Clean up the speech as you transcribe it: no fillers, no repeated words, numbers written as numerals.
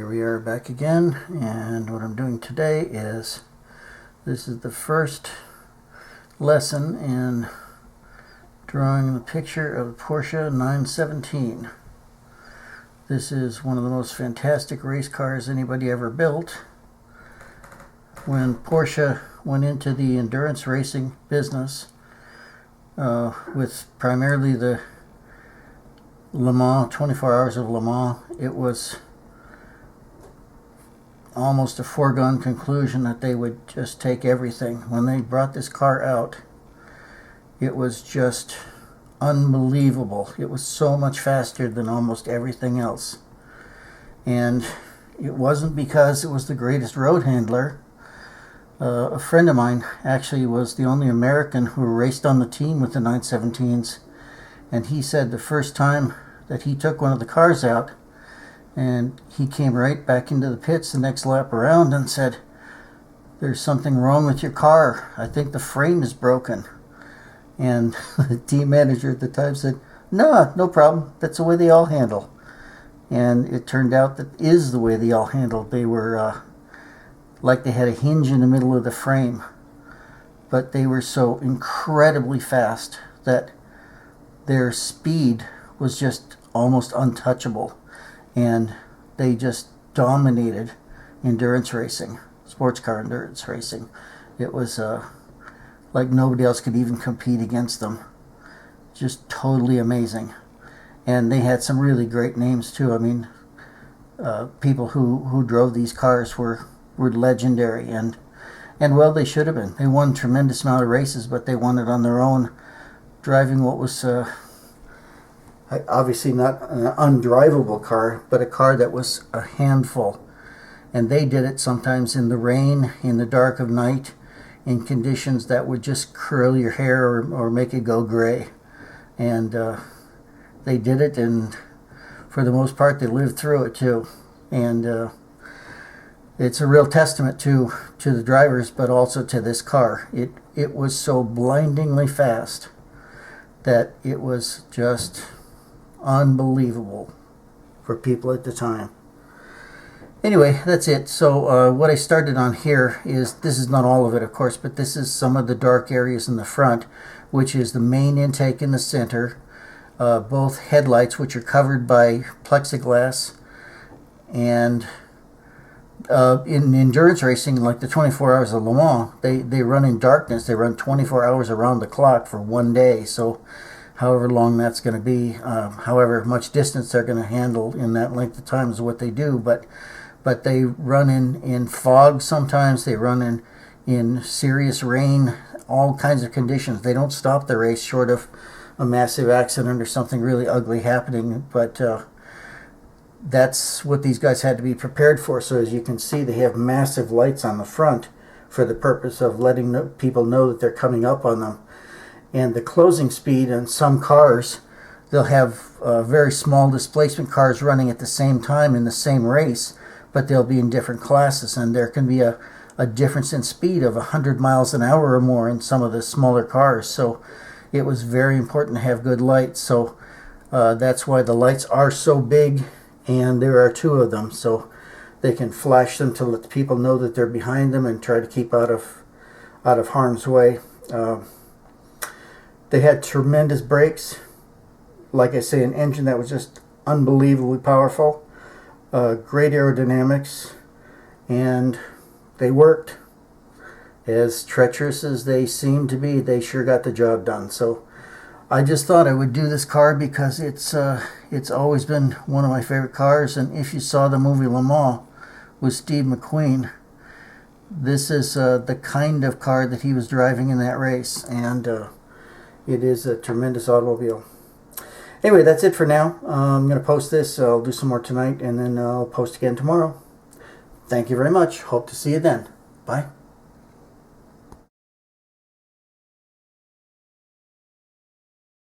Here we are back again, and what I'm doing today is this is the first lesson in drawing the picture of the Porsche 917. This is one of the most fantastic race cars anybody ever built. When Porsche went into the endurance racing business with primarily the Le Mans, 24 Hours of Le Mans, it was almost a foregone conclusion that they would just take everything. When they brought this car out, it was just unbelievable. It was so much faster than almost everything else. And it wasn't because it was the greatest road handler. A friend of mine actually was the only American who raced on the team with the 917s. And he said the first time that he took one of the cars out, and he came right back into the pits the next lap around and said, "There's something wrong with your car. I think the frame is broken." And the team manager at the time said, no problem. That's the way they all handle." And it turned out that is the way they all handled. They were like they had a hinge in the middle of the frame. But they were so incredibly fast that their speed was just almost untouchable. And they just dominated endurance racing, sports car endurance racing. It was like nobody else could even compete against them. Just totally amazing. And they had some really great names too. I mean, people who drove these cars were legendary, and well, they should have been. They won a tremendous amount of races, but they won it on their own, driving what was obviously not an undrivable car, but a car that was a handful. And they did it sometimes in the rain, in the dark of night, in conditions that would just curl your hair or make it go gray. And they did it, and for the most part they lived through it too. And it's a real testament to the drivers, but also to this car. It was so blindingly fast that it was just unbelievable for people at the time. Anyway, that's it. So what I started on here is, this is not all of it, of course, but this is some of the dark areas in the front, which is the main intake in the center, both headlights, which are covered by plexiglass, and in endurance racing, like the 24 Hours of Le Mans, they run in darkness. They run 24 hours around the clock for one day. So however long that's going to be, however much distance they're going to handle in that length of time is what they do. But they run in fog sometimes. They run in serious rain, all kinds of conditions. They don't stop the race short of a massive accident or something really ugly happening. But that's what these guys had to be prepared for. So as you can see, they have massive lights on the front for the purpose of letting people know that they're coming up on them. And the closing speed on some cars, they'll have very small displacement cars running at the same time in the same race, but they'll be in different classes, and there can be a difference in speed of 100 miles an hour or more in some of the smaller cars. So it was very important to have good lights. So that's why the lights are so big, and there are two of them, so they can flash them to let people know that they're behind them and try to keep out of harm's way. They had tremendous brakes. Like I say, an engine that was just unbelievably powerful. Great aerodynamics. And they worked. As treacherous as they seemed to be, they sure got the job done. So I just thought I would do this car because it's always been one of my favorite cars. And if you saw the movie Le Mans with Steve McQueen, this is the kind of car that he was driving in that race. And it is a tremendous automobile. Anyway, that's it for now. I'm going to post this. I'll do some more tonight, and then I'll post again tomorrow. Thank you very much. Hope to see you then. Bye.